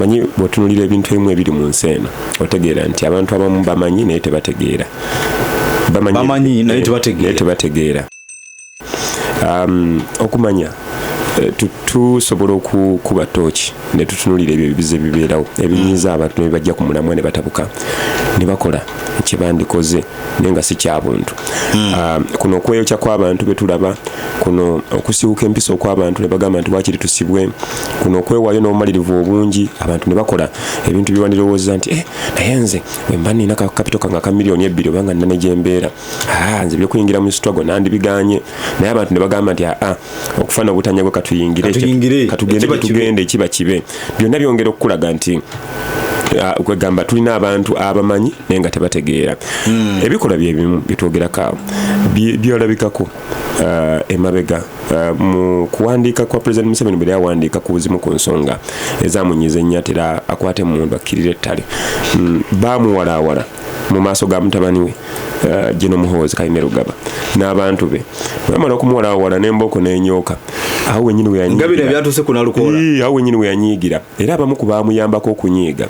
manyi botunulira ebintu ebimu ebiri mu nsi eno otegeera nti abantu abamu bamanyi naye tebategeera bamanyi naye tebategeera okumanya tusobola okukuba tooki ne tutunulira ebyo ebizibu ebibeerawo ebinyiiza abantu ne bajja ku mulamwa ne batabuka ne bakola ekibandikoze naye nga si kya buntu. Kuno okweyokya kw'abantu be tulaba, kuno okusibuka empisa okw'abantu ne bagamba nti waakiri tusibwe, kuno okwewaayo n'obumalirivu obungi abantu ne bakola ebintu bye wandirowooza nti naye nze bwe mba nina kapito kange ka miliyoni 2 obanga nina ne gye mbeera nze by'okuyingira mu struggle nandibiganye, naye abantu ne bagamba nti okufana obutanya bwe katugende ekiba kibe. Byonna byongera okukulaga nti kwegamba tulina abantu abamanyi naye nga tebategeera. Ebikola byebimu bitwogerako byolabikako emabega mu kuwandiika kwa President Museveni bwe yawandiika ku buzimu ku nsonga ezamunyiza ennyatera akwate mundu akkirira ettale, baamuwalaawala mu maaso ga mutabani we Jeno Muhoozi Kayime Rugaba n'abantu be bamala okumuwalaawala n'embooko n'enyooka awo wenyini we yanyigira ngabira byatuse kuna lukola awo wenyini we yanyigira era abamu ku baamuyambako okunyiiga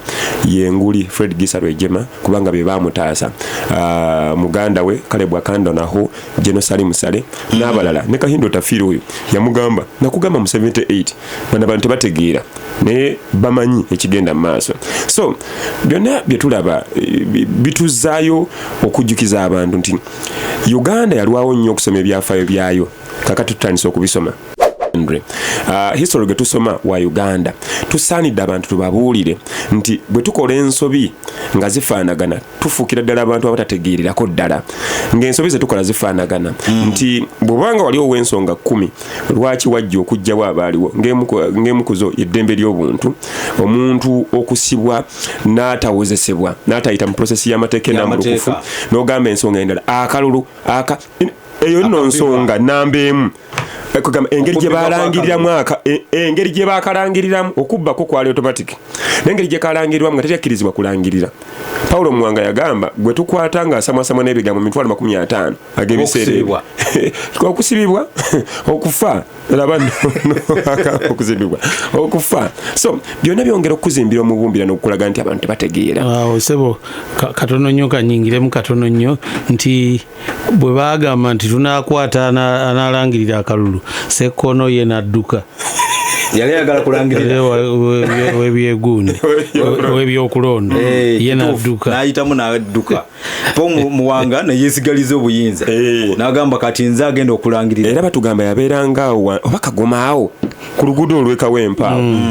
yenguli Fred Gisa Rwejema kubanga be baamutaasa muganda we Khalid Akando naho Jeno Salim Sale n'abalala ne Kahindo Tafiiro oyo yamugamba nakugamba mu 78 bana bantu bategeera ne bamanyi ekigenda mu maaso. So byonna bye tulaba bituzaayo okujjukiza abantu nti Uganda yalwawo nnyo okusoma ebyafaayo byayo kakati tutandise okubisoma. History ge tusoma wa Uganda tusaanidde abantu tubabuulire nti bwe tukola ensobi nga zifaanagana tufuukira ddala abantu abatategeererako ddala ng'ensobi ze tukola zifaanagana nti bw'obanga waliwo w'ensonga 10 lwaki wajja okujjawo abaaliwo ng'emukuzo eddembe ly'obuntu omuntu okusibwa n'atawozesebwa n'atayita mu prosesi y'amateeka enamulukufu n'ogamba ensonga endala akalulu eyo nno nsonga namba emu engeri gye balangiriramu engeri gye bakalangiriramu okubbako kwali automatic n'engeri gye kalangirwamu nga tekyakkirizibwa kulangirira. Paulo Mwanga yagamba gwe tukwata nga asamwasamwa n'ebigambo 50 ag'ebiseera okusibibwa okufa laba okusibibwa okufa. So byonna byongera okuzimbira omubumbira n'okulaga nti abantu tebategeera. Sebo katono nnyo kanyingiremu katono nnyo nti bwe bagamba nti tunakwata analangirira akalulu Sekono ye nadduka yali ayagala kulangirira webyeguuni webyokulonda ye nadduka n'ayitamu n'adduka po Muwanga ne yeesigaliza obuyinza n'agamba kati nze agenda okulangirira. Era batugamba yabeeranga oba Kagoma awo ku luguudo olw'Ekawempa